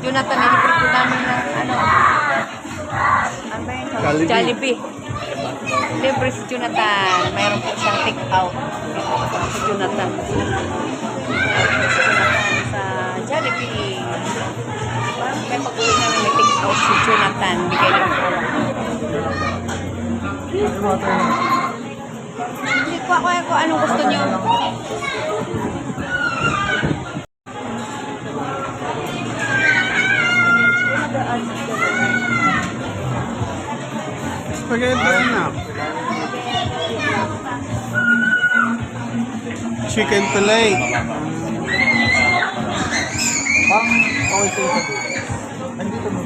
Jonathan, nilibre po namin ng ano ba yun? Jollibee. Libre si Jonathan. Mayroon po siyang take out. Si Jonathan. Sa Jollibee. May pag-uwi namin may take out si Jonathan. Bigay lang po. Hindi ko ako kung anong gusto niyo. Spaghetti na. Chicken fillet. Bang, okay sa'yo. Nandito mo.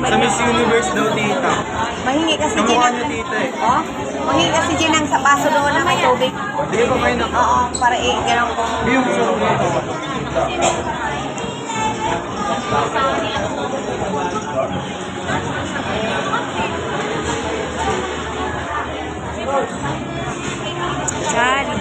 Sa Miss Universe daw, tita. Mahingi kasi Kamukha niyo, tita eh. Oh? Mahingi kasi dyan ang sa baso doon na may tubig. Hindi ba kayo na? Oo, para gano'n ko. Yung Sorry.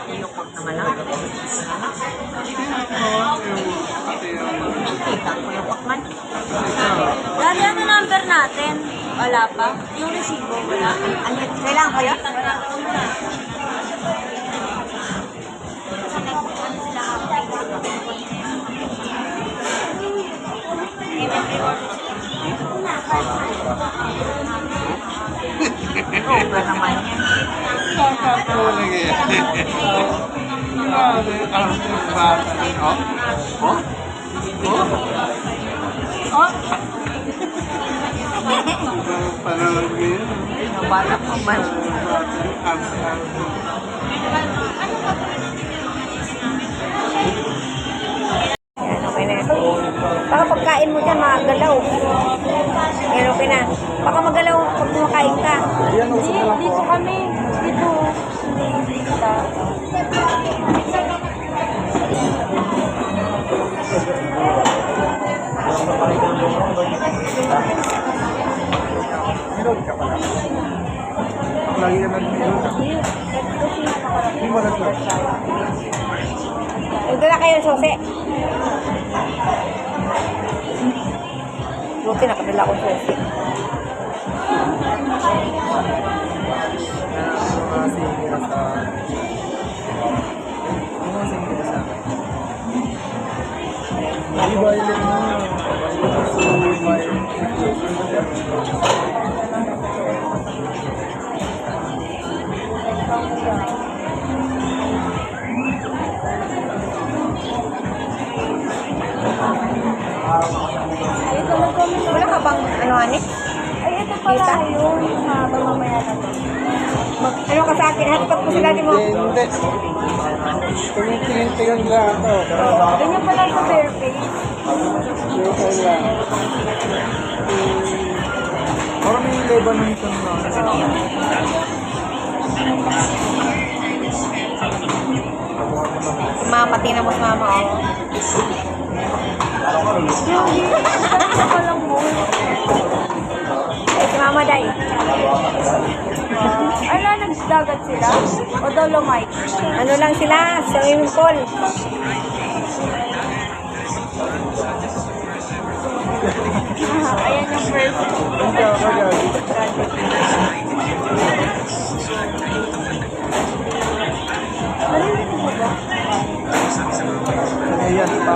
Ilokot naman lang. Kita ko yung pakman. Dati ano number natin? Wala pa. Yung resibo, wala. Ano, kailangan ko yun? Over naman yan. Kakakulang eh. Ang bata. Oh? Oh? Oh? Oh, Panonood ko yun. bata pa man. Yan, okay na. Baka pagkain mo dyan, magalaw. Yan, okay na. Baka magalaw pag kumakain ka. Dito kami. Dito. Minod ka pala. Ako lagi ka nag-minod ka. Hindi mo nag-minod. Ito na kayo, susi. Buti nakadala akong susi. Iba-ilim na. Wala ka bang ano, Ani? Ay, ito pala yun. Habang mamaya na to. Ano ka sa akin? Hatipat ko sila, di mo. Hindi. Tingin-tingin lang ako. Ganyan pala sa bare face. Tingin lang. Parang may Lebanon ito na. Si Mama, tingnan mo si Mama, oh. Walang mo. Eh, si Mama, day. Ano, nagdagat sila? O Dolomite? Ano lang sila? Swimming pool. Ayan yung first. Narinig mo ba? Ayan pa.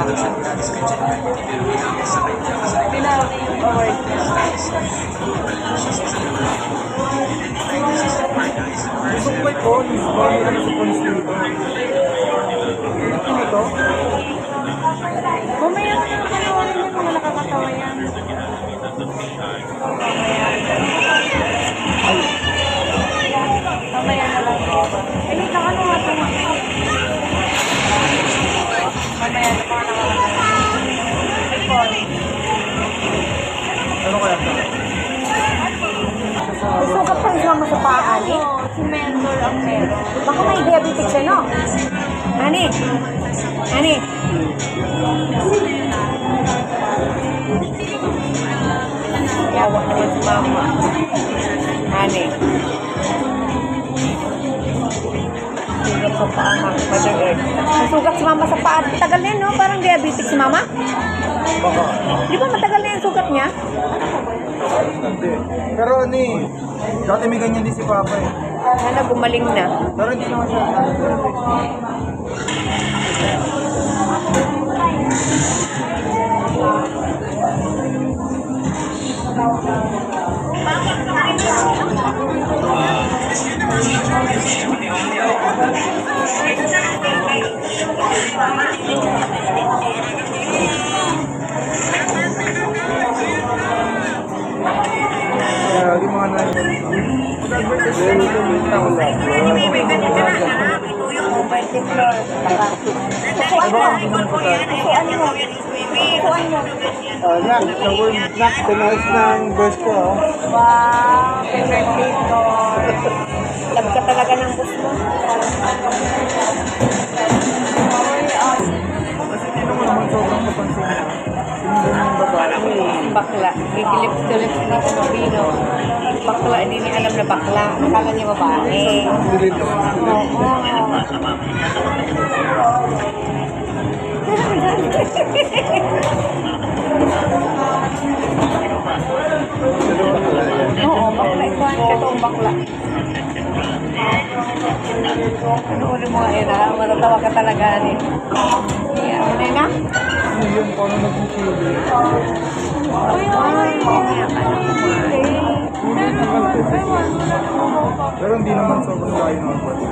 Pinawag yung award niya. Gusto ko may cones. Bakit ano sa cones dito? Ano to? Mamaya ko na panoorin niya kung nakakatawa yan. Mamaya na lang. Ay, hindi ka ano nga ito. meron. Baka may diabetic siya, no? Ani? Ani? Yawa naman si mama. Ani? Sugat sa paa, Mother Earth. Nasugat si mama sa paa. Tagal na yun, no? Parang diabetic si mama. Baka. Di ba matagal na yung sugat niya? Hindi. Pero ano eh, dati may ganyan din si Papa eh. Sana gumaling na. Pero hindi naman siya. Kaya yung mga Birthday floor. Kukuan mo. Kukuan mo. Kukuan mo. Yan, the word knock, tinayos ng boss ko. Wow, birthday floor. Love ka talaga ng boss mo. Kasi tino mo naman sobrang kapansin niya. Hindi ng babae. Bakla. Gigilip-tulip na sa Nobino. Bakla, hindi niya alam na bakla. Akala niya babae. Dilit naman. Oo. Oo, bakla. Ikuhan ka itong bakla. Ano ulit mga ina? Matatawa ka talaga. Yan, ano na? Ano yun, paano nag-chili? Pero hindi naman sobrang layo ng body.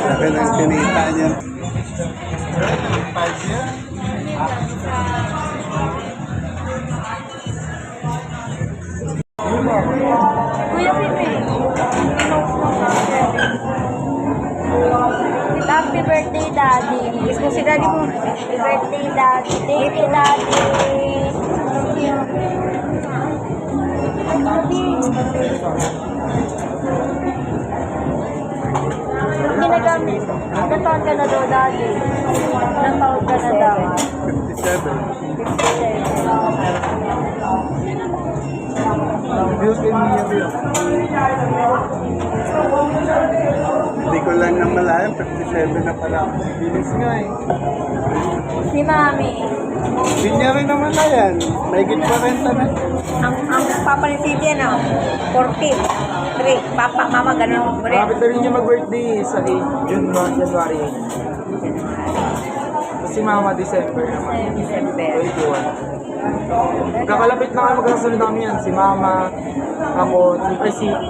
Laki ng kinita niya. Kuya Pipi. Happy birthday, Daddy. Kiss mo si daddy mo. Happy birthday, Daddy. Thank you, Daddy. Ginagamit. Ilang taon ka na daw, Daddy? Ilang taon ka na daw? 57. Built-in niya yun. Hindi ko lang namalayan, 57 na pala. Bilis nga eh. Si Mami. Hindi niya rin namalayan. May git 40 na. Ang papa ni Cindy, ano? 14. 3. Papa, mama, ganun. Kapit na rin niya mag-birthday sa January 8. Si Mama December naman. December. 21. Kakalapit na nga magkasunod namin yan. Si Mama, ako,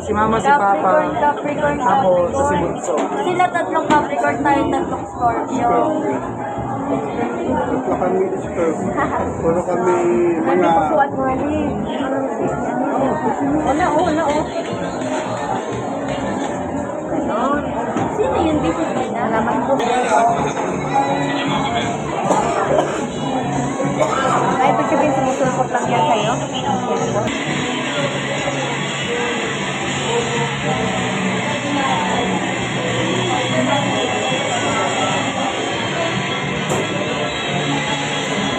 si Mama, si Papa, Capricorn, ako, sa si Bunso. Sila tatlong Capricorn, tayo tatlong Scorpio. Tatlo kami puro kami Ano mga... yung kukuat mo, Ali? Wala, oh, wala, oh. Ganon. Sino yun? Disciplina? Alaman ko. Ay, ibig sabihin, sumusulpot lang yan sa'yo?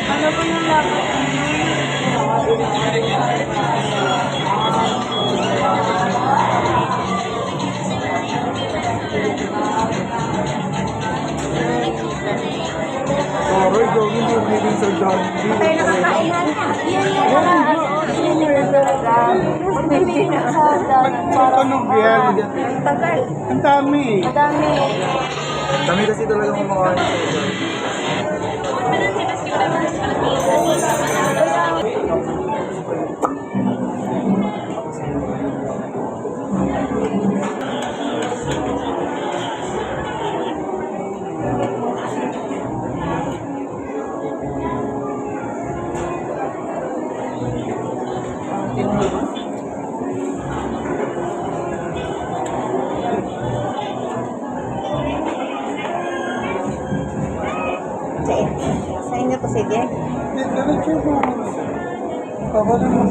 Ano ba yung laban? Roy, gawin yung living sa John. Patay na kakainan niya. Yun yung mga senior talaga. Hindi na sa Anong biyan? Ang tagal. Ang dami. Madami. Dami kasi talaga kumakain sa John. Sa inyo to, sige. Diretso mo. Baba naman.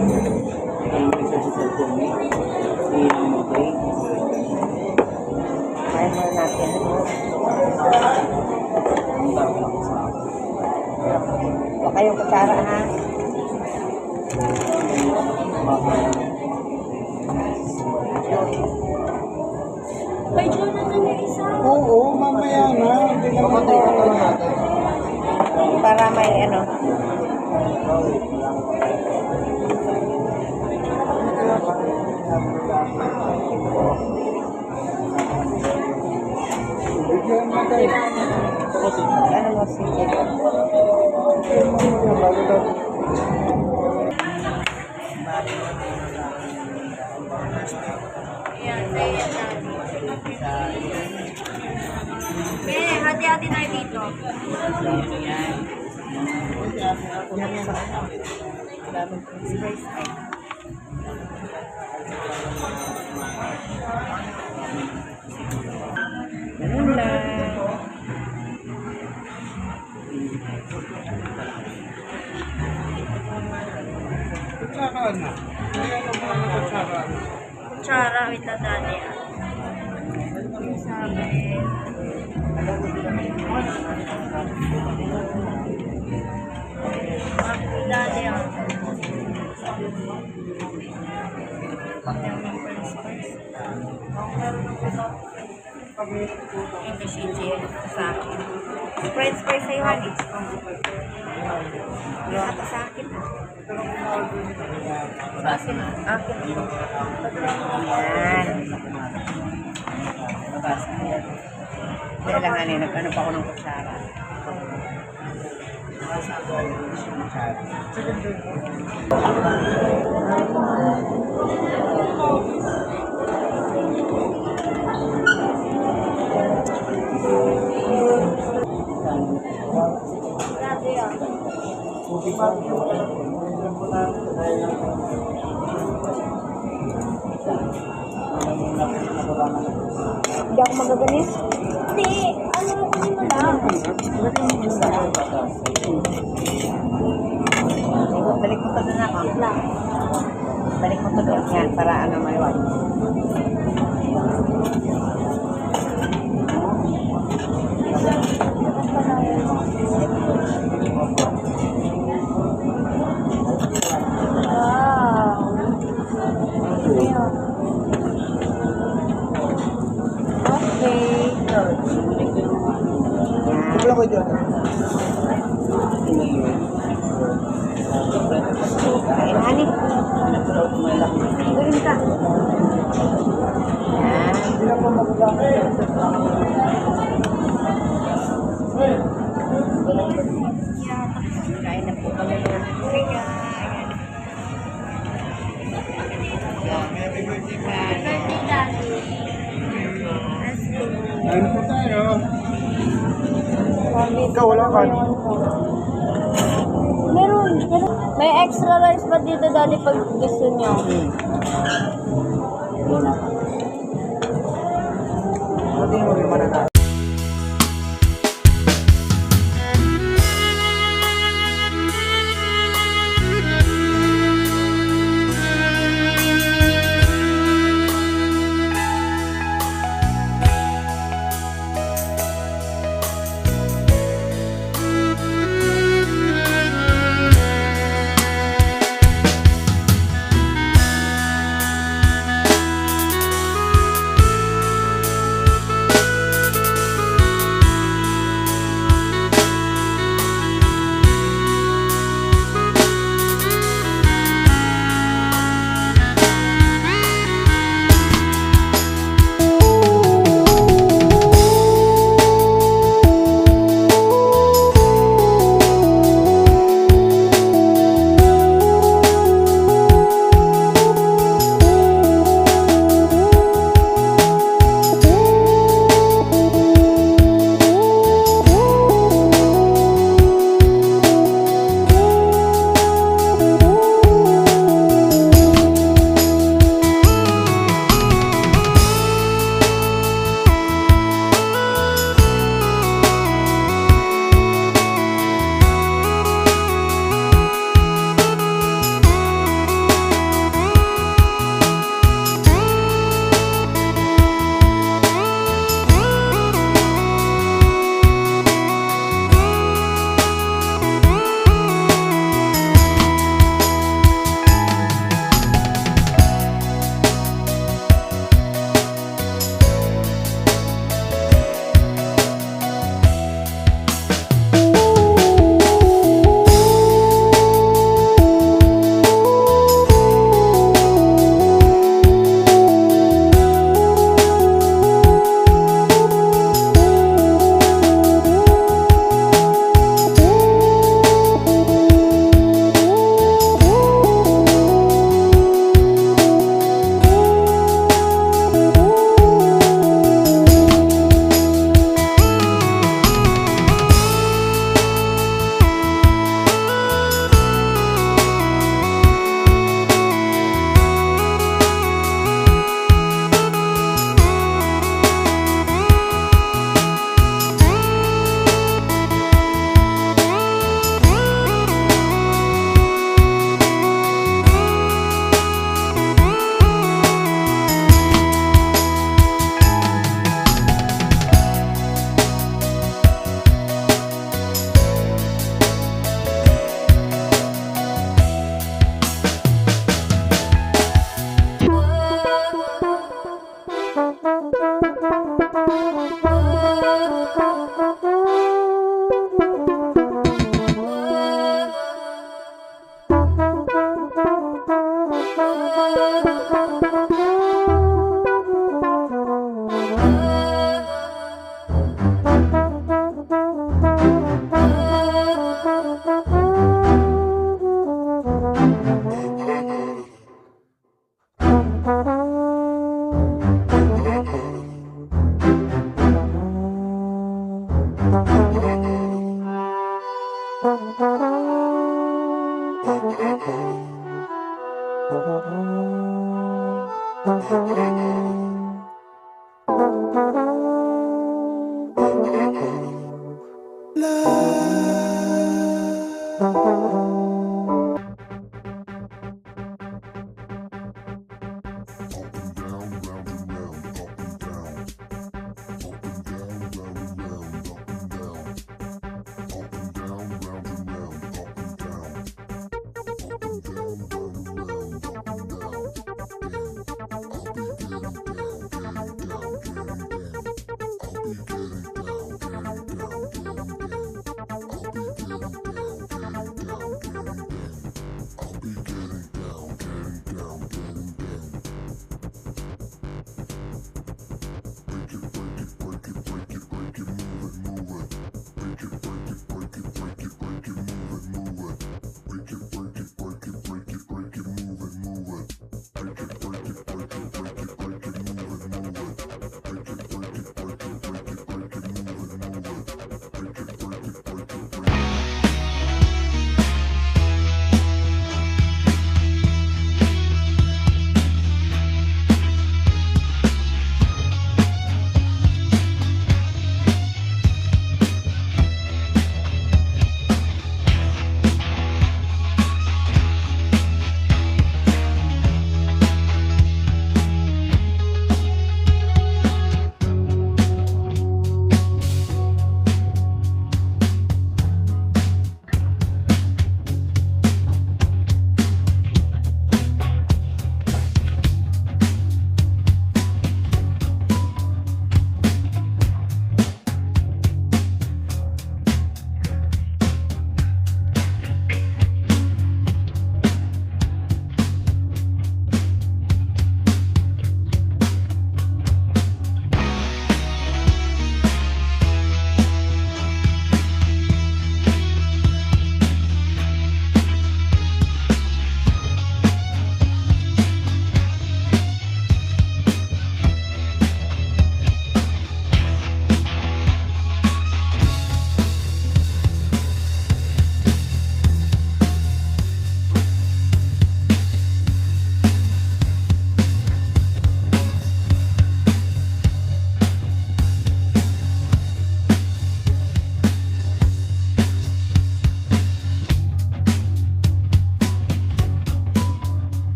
natin. Huwag kayong kutsara, ha? Kay Jonathan na isa. Oo, mamaya na. Hindi naman tayo natin. Para may ano. Bigyan natin. Ano mo sige? Yan, sa'yo yan natin. Eh, hati-hati tayo dito. Ganun lang. Kutsara na. Kaya naman ang kutsara na. Kutsara, wait na dali. Sabi. Dali ah. English Indian sa akin. French fries sa'yo, honey. Yung ata sa akin. Akin. Akin ito. Yan. Kailangan eh, nag-ano pa ako ng kutsara. Grabe ah. Hindi ako magaganis. Hindi, ano mo kunin mo lang. Balik mo to doon ako. Balik mo to doon. Yan, para ano maliwan. Wow. Okay. Wala ko dyan. Kain, honey. Gawin ka. Yan. Kain na po kami ng Africa. Birthday daddy. Ano po tayo? Ikaw wala ka. Meron. May extra rice pa dito dali pag gusto nyo. Hindi mo rin mananalo.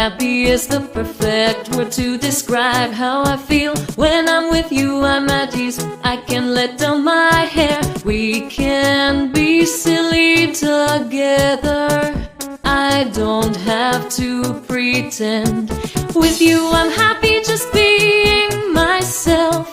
happy is the perfect word to describe how I feel. When I'm with you, I'm at ease. I can let down my hair. We can be silly together. I don't have to pretend. With you, I'm happy just being myself.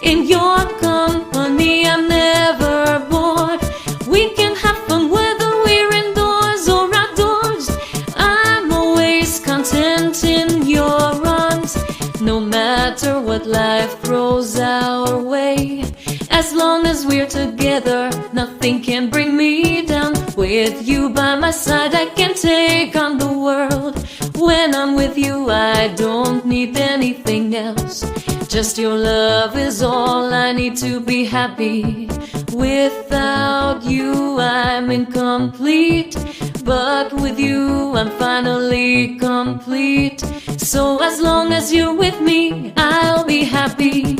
In your company, I'm never bored. We can have fun whether we're indoors or outdoors. I'm always content in your arms, no matter what life throws our way. As long as we're together, nothing can bring me down. With you by my side, I can take on the world. When I'm with you, I don't need anything else. Just your love is all I need to be happy. Without you, I'm incomplete. But with you, I'm finally complete. So as long as you're with me, I'll be happy.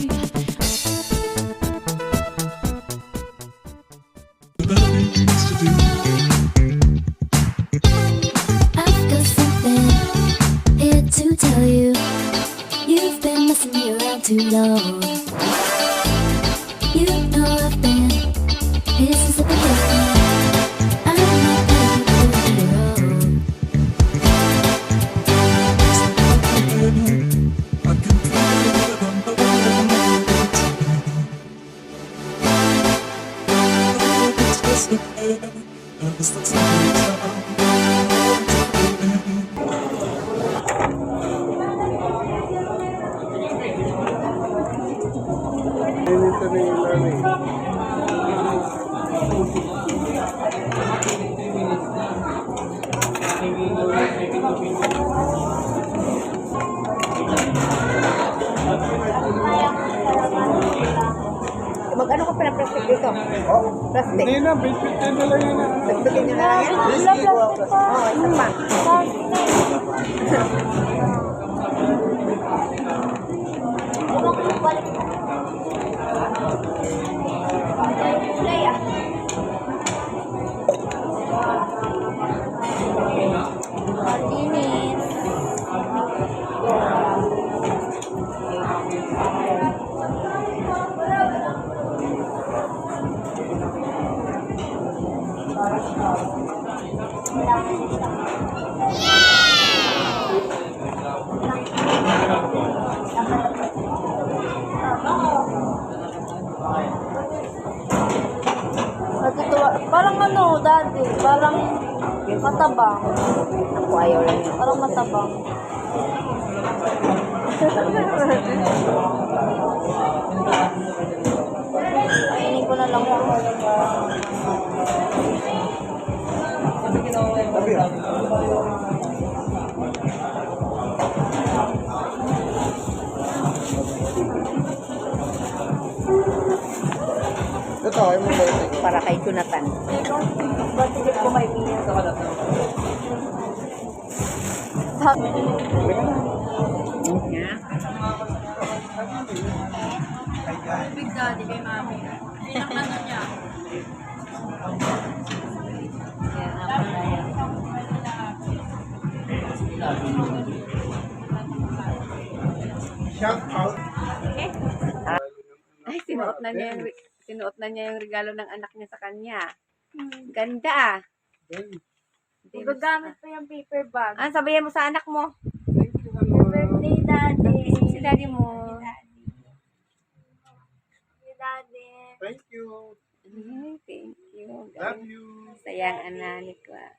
I've got something here to tell you. You've been messing me around too long. You know I've been here since the beginning. I'm not ready to do it wrong. Ito na yung nanay. Mag-ano ka pala plastic dito? Plastic. Hindi na, bitbitin na lang yan. Dagdagan nyo na lang yan? Oo, isa pa. Natutuwa. Parang ano, daddy. Parang matabang. Ako ayaw lang yun. Parang matabang. Kainin ko na lang po. Ito, ayaw mo ba ito? Para kay Jonathan. Batigit ko may pinis. Nga. Big daddy kay mami. Pinakano niya. Yan, ako na yan. Shout out. Ay, sinuot na niya yung regalo ng anak niya sa kanya. Ganda ah. Magagamit pa yung paper bag. Ah, sabihin mo sa anak mo. Happy birthday, daddy. Si daddy mo. Happy daddy. Thank you. Ay, thank you. Love you. Sayang anak ko ah.